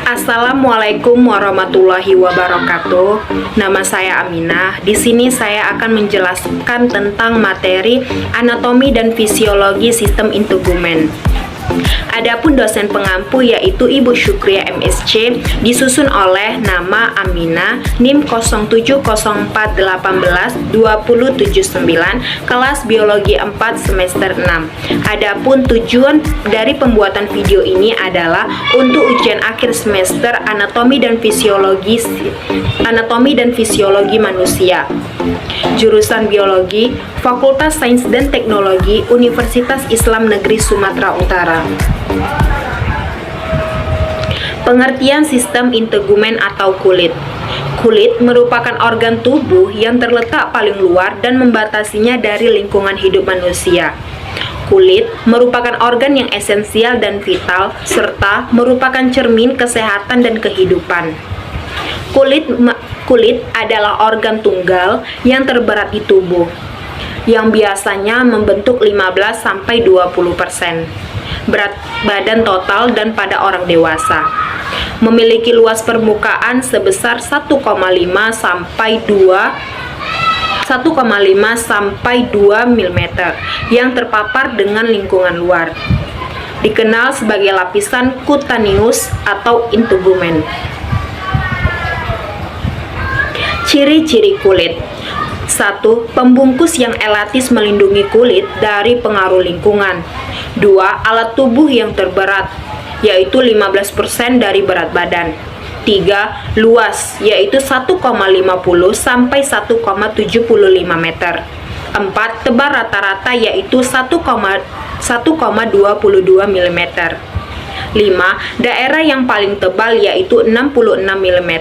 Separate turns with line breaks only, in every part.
Assalamualaikum warahmatullahi wabarakatuh. Nama saya Aminah. Di sini saya akan menjelaskan tentang materi anatomi dan fisiologi sistem integumen. Adapun dosen pengampu yaitu Ibu Syukria MSc, disusun oleh nama Aminah, NIM 0704182079, kelas biologi 4 semester 6. Adapun tujuan dari pembuatan video ini adalah untuk ujian akhir semester anatomi dan fisiologi manusia. Jurusan biologi, Fakultas Sains dan Teknologi, Universitas Islam Negeri Sumatera Utara. Pengertian sistem integumen atau kulit. Kulit merupakan organ tubuh yang terletak paling luar dan membatasinya dari lingkungan hidup manusia. Kulit merupakan organ yang esensial dan vital, serta merupakan cermin kesehatan dan kehidupan. Kulit adalah organ tunggal yang terberat di tubuh, yang biasanya membentuk 15-20% berat badan total dan pada orang dewasa. Memiliki luas permukaan sebesar 1,5 sampai 2 mm yang terpapar dengan lingkungan luar. Dikenal sebagai lapisan cutaneous atau integumen. Ciri-ciri kulit. 1. Pembungkus yang elatis melindungi kulit dari pengaruh lingkungan. 2. Alat tubuh yang terberat, yaitu 15% dari berat badan. 3. Luas, yaitu 1,50 sampai 1,75 meter. 4. Tebal rata-rata, yaitu 1,22 mm. 5. Daerah yang paling tebal yaitu 66 mm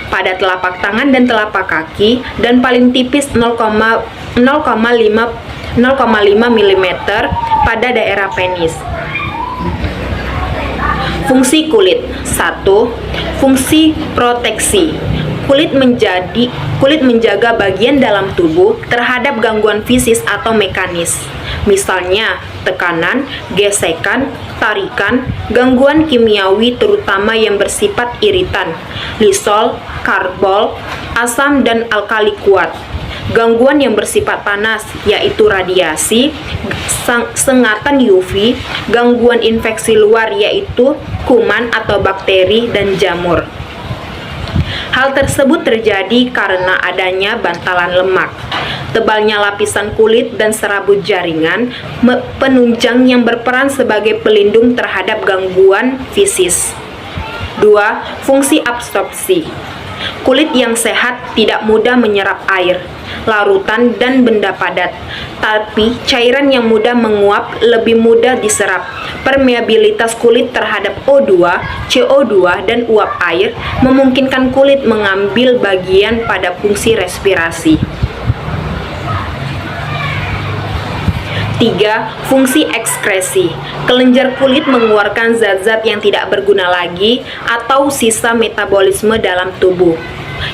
pada telapak tangan dan telapak kaki, dan paling tipis 0,5 mm pada daerah penis. Fungsi kulit. 1. Fungsi proteksi. Kulit menjaga bagian dalam tubuh terhadap gangguan fisik atau mekanis. Misalnya, tekanan, gesekan, tarikan, gangguan kimiawi terutama yang bersifat iritan, lisol, karbol, asam dan alkali kuat. Gangguan yang bersifat panas, yaitu radiasi, sengatan UV, gangguan infeksi luar, yaitu kuman atau bakteri dan jamur. Hal tersebut terjadi karena adanya bantalan lemak, tebalnya lapisan kulit dan serabut jaringan penunjang yang berperan sebagai pelindung terhadap gangguan fisik. 2. Fungsi absorpsi. Kulit yang sehat tidak mudah menyerap air, larutan, dan benda padat, tapi cairan yang mudah menguap lebih mudah diserap. Permeabilitas kulit terhadap O2, CO2, dan uap air memungkinkan kulit mengambil bagian pada fungsi respirasi. 3. Fungsi ekskresi. Kelenjar kulit mengeluarkan zat-zat yang tidak berguna lagi atau sisa metabolisme dalam tubuh,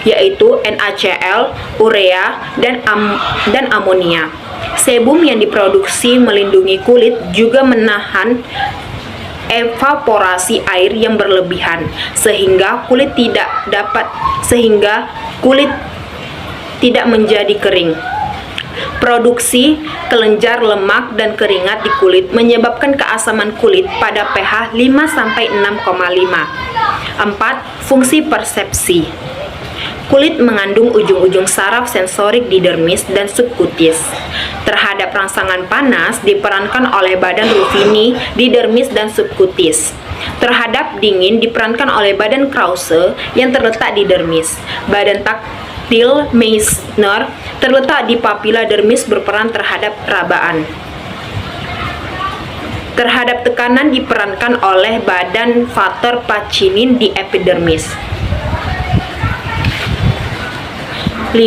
yaitu NaCl, urea, dan amonia. Sebum yang diproduksi melindungi kulit juga menahan evaporasi air yang berlebihan, sehingga kulit tidak menjadi kering. Produksi kelenjar lemak dan keringat di kulit menyebabkan keasaman kulit pada pH 5-6,5. 4. Fungsi persepsi. Kulit mengandung ujung-ujung saraf sensorik di dermis dan subkutis. Terhadap rangsangan panas diperankan oleh badan Ruffini di dermis dan subkutis. Terhadap dingin diperankan oleh badan Krause yang terletak di dermis. Badan taktil Meissner terletak di papila dermis berperan terhadap rabaan. Terhadap tekanan diperankan oleh badan Vater Pacinin di epidermis. 5.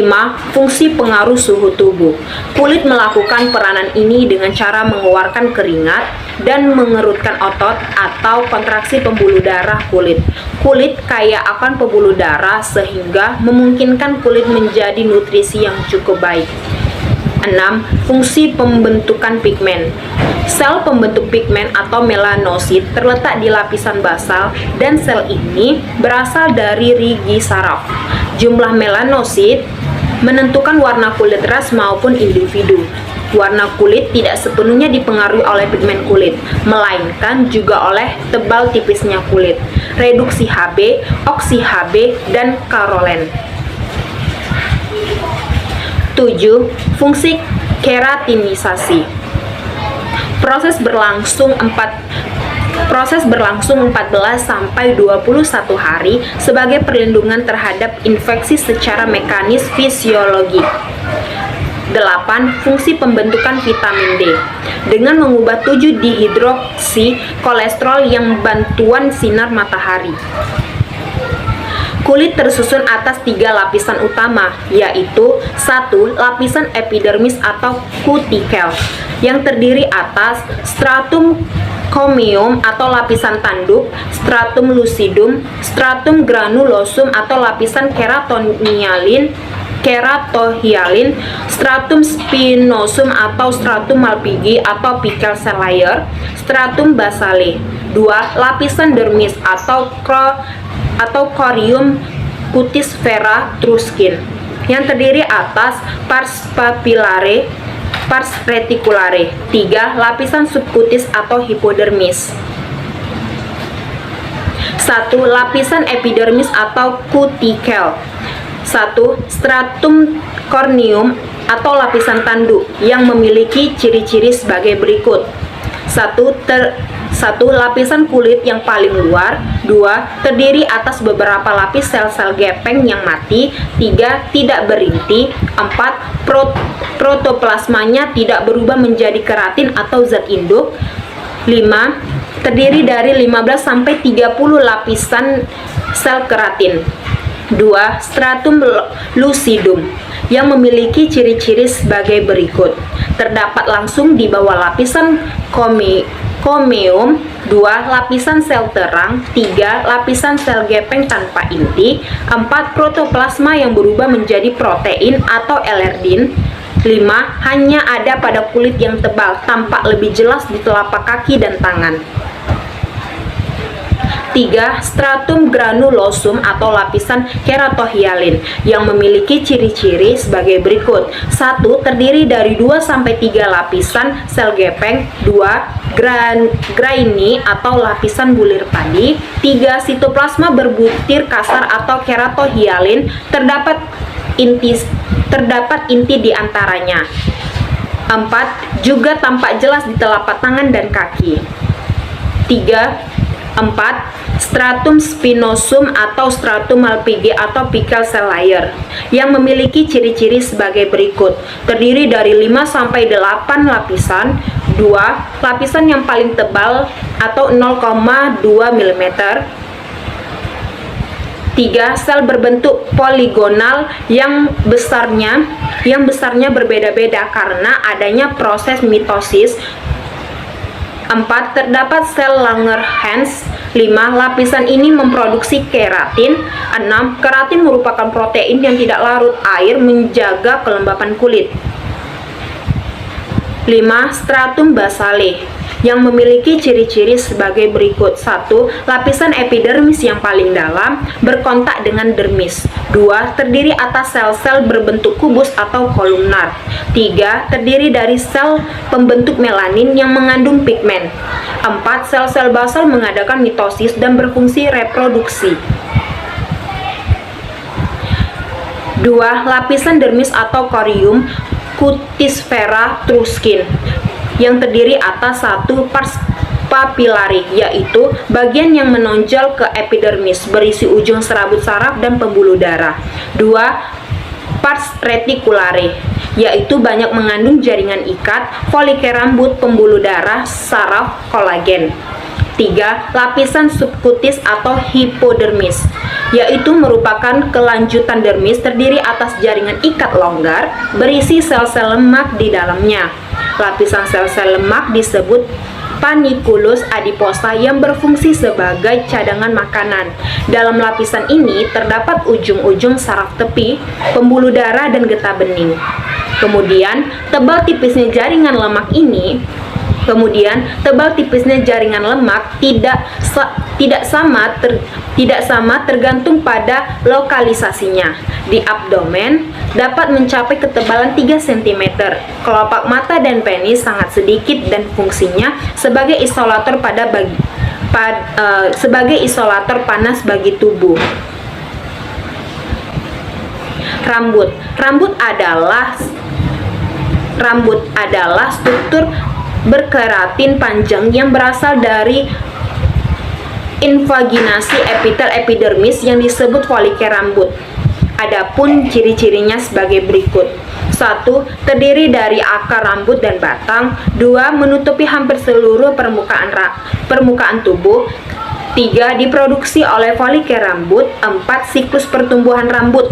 Fungsi pengaruh suhu tubuh. Kulit melakukan peranan ini dengan cara mengeluarkan keringat dan mengerutkan otot atau kontraksi pembuluh darah kulit. Kulit kaya akan pembuluh darah sehingga memungkinkan kulit menjadi nutrisi yang cukup baik. 6. Fungsi pembentukan pigmen. Sel pembentuk pigmen atau melanosit terletak di lapisan basal dan sel ini berasal dari rigi saraf. Jumlah melanosit menentukan warna kulit ras maupun individu. Warna kulit tidak sepenuhnya dipengaruhi oleh pigmen kulit, melainkan juga oleh tebal tipisnya kulit, reduksi Hb, oksi Hb, dan karolen. 7. Fungsi keratinisasi. Proses berlangsung 14 sampai 21 hari sebagai perlindungan terhadap infeksi secara mekanis fisiologik. 8. Fungsi pembentukan vitamin D. Dengan mengubah 7-dihidroksi kolesterol yang bantuan sinar matahari. Kulit tersusun atas 3 lapisan utama, yaitu 1. Lapisan epidermis atau kutikel, yang terdiri atas stratum corneum atau lapisan tanduk, stratum lucidum, stratum granulosum atau lapisan keratohyalin, stratum spinosum atau stratum malpighi atau apical cell layer, stratum basale. 2. Lapisan dermis atau corium cutis vera truskin, yang terdiri atas pars papillare, pars reticulare. 3. Lapisan subkutis atau hipodermis. 1. Lapisan epidermis atau kutikel. 1. Stratum corneum atau lapisan tanduk yang memiliki ciri-ciri sebagai berikut. 1. Lapisan kulit yang paling luar. 2. Terdiri atas beberapa lapis sel-sel gepeng yang mati. 3. Tidak berinti. 4. Protoplasmanya tidak berubah menjadi keratin atau zat induk. 5. Terdiri dari 15-30 lapisan sel keratin. 2. Stratum lucidum yang memiliki ciri-ciri sebagai berikut. Terdapat langsung di bawah lapisan corneum. 2. Lapisan sel terang. 3. Lapisan sel gepeng tanpa inti. 4. Protoplasma yang berubah menjadi protein atau elerdin. 5. Hanya ada pada kulit yang tebal, tampak lebih jelas di telapak kaki dan tangan. 3. Stratum granulosum atau lapisan keratohyalin yang memiliki ciri-ciri sebagai berikut. 1. Terdiri dari 2-3 lapisan sel gepeng. 2. Graini atau lapisan bulir padi. 3. Sitoplasma berbutir kasar atau keratohyalin, terdapat inti di antaranya. 4. Juga tampak jelas di telapak tangan dan kaki. 4. Stratum spinosum atau stratum malpighi atau apical cell layer yang memiliki ciri-ciri sebagai berikut. Terdiri dari 5-8 lapisan. 2. Lapisan yang paling tebal atau 0,2 mm. 3. Sel berbentuk poligonal yang besarnya berbeda-beda karena adanya proses mitosis. 4. Terdapat sel Langerhans. 5. Lapisan ini memproduksi keratin. 6. Keratin merupakan protein yang tidak larut air menjaga kelembapan kulit. 5. Stratum basale yang memiliki ciri-ciri sebagai berikut. 1. Lapisan epidermis yang paling dalam berkontak dengan dermis. 2. Terdiri atas sel-sel berbentuk kubus atau kolumnar. 3. Terdiri dari sel pembentuk melanin yang mengandung pigmen. 4. Sel-sel basal mengadakan mitosis dan berfungsi reproduksi. 2. Lapisan dermis atau corium cutis vera truskin yang terdiri atas 1. Pars papillare, yaitu bagian yang menonjol ke epidermis berisi ujung serabut saraf dan pembuluh darah. 2. Pars reticulare, yaitu banyak mengandung jaringan ikat, folikel rambut, pembuluh darah, saraf, kolagen. 3. Lapisan subkutis atau hipodermis, yaitu merupakan kelanjutan dermis, terdiri atas jaringan ikat longgar berisi sel-sel lemak di dalamnya. Lapisan sel-sel lemak disebut paniculus adiposa yang berfungsi sebagai cadangan makanan. Dalam lapisan ini terdapat ujung-ujung saraf tepi, pembuluh darah, dan getah bening. Kemudian, tebal tipisnya jaringan lemak tidak sama tergantung pada lokalisasinya. Di abdomen dapat mencapai ketebalan 3 cm. Kelopak mata dan penis sangat sedikit dan fungsinya sebagai isolator panas bagi tubuh. Rambut adalah struktur berkeratin panjang yang berasal dari invaginasi epitel epidermis yang disebut folikel rambut. Adapun ciri-cirinya sebagai berikut. 1. Terdiri dari akar rambut dan batang. 2. Menutupi hampir seluruh permukaan tubuh. 3. Diproduksi oleh folikel rambut. 4. Siklus pertumbuhan rambut.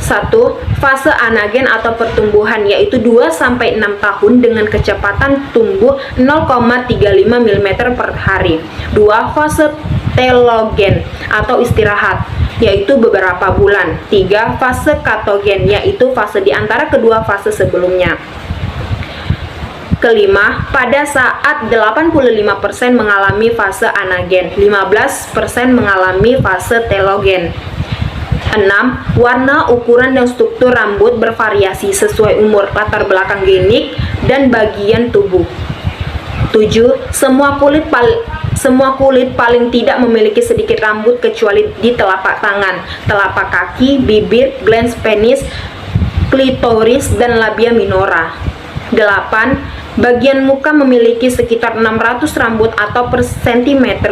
1. Fase anagen atau pertumbuhan, yaitu 2-6 tahun dengan kecepatan tumbuh 0,35 mm per hari. 2. Fase telogen atau istirahat, yaitu beberapa bulan. 3. Fase katogen, yaitu fase di antara kedua fase sebelumnya. Kelima, pada saat 85% mengalami fase anagen, 15% mengalami fase telogen. 6. Warna, ukuran, dan struktur rambut bervariasi sesuai umur, latar belakang genik, dan bagian tubuh. 7. Semua kulit paling tidak memiliki sedikit rambut kecuali di telapak tangan, telapak kaki, bibir, glans penis, klitoris, dan labia minora. 8. Bagian muka memiliki sekitar 600 rambut atau per cm²,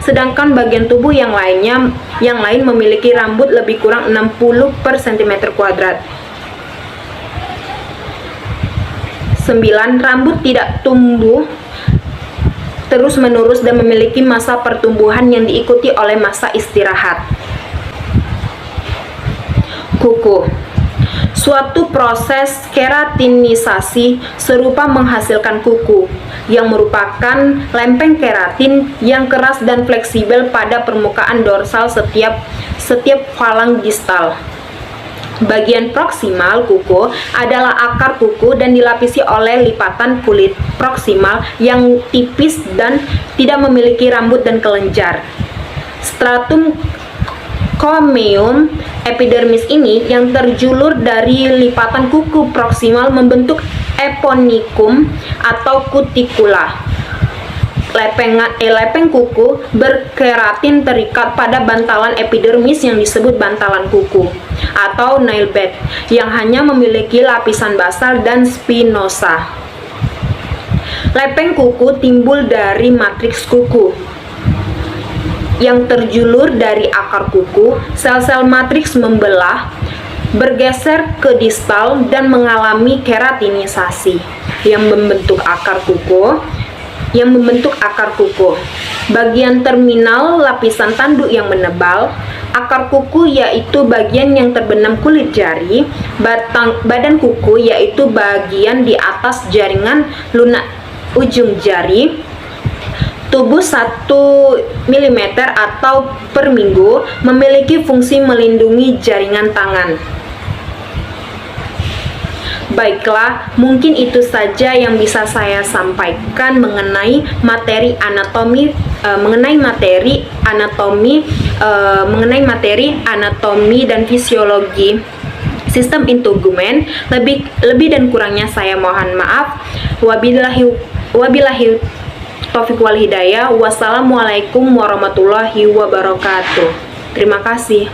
sedangkan bagian tubuh yang lain memiliki rambut lebih kurang 60 per cm². 9. Rambut tidak tumbuh terus-menerus dan memiliki masa pertumbuhan yang diikuti oleh masa istirahat. Kuku. Suatu proses keratinisasi serupa menghasilkan kuku, yang merupakan lempeng keratin yang keras dan fleksibel pada permukaan dorsal setiap falang distal. Bagian proksimal kuku adalah akar kuku dan dilapisi oleh lipatan kulit proksimal yang tipis dan tidak memiliki rambut dan kelenjar. Stratum corneum epidermis ini yang terjulur dari lipatan kuku proksimal membentuk eponykum atau kutikula. Lepeng kuku berkeratin terikat pada bantalan epidermis yang disebut bantalan kuku atau nail bed yang hanya memiliki lapisan basal dan spinosa. Lepeng kuku timbul dari matriks kuku yang terjulur dari akar kuku. Sel-sel matriks membelah, bergeser ke distal dan mengalami keratinisasi yang membentuk akar kuku. Bagian terminal lapisan tanduk yang menebal. Akar kuku yaitu bagian yang terbenam kulit jari. Badan kuku yaitu bagian di atas jaringan lunak ujung jari. Tubuh 1 mm atau per minggu memiliki fungsi melindungi jaringan tangan. Baiklah, mungkin itu saja yang bisa saya sampaikan mengenai materi anatomi dan fisiologi sistem integumen. Lebih dan kurangnya saya mohon maaf. Wabillahi taufiq wal hidayah. Wassalamualaikum warahmatullahi wabarakatuh. Terima kasih.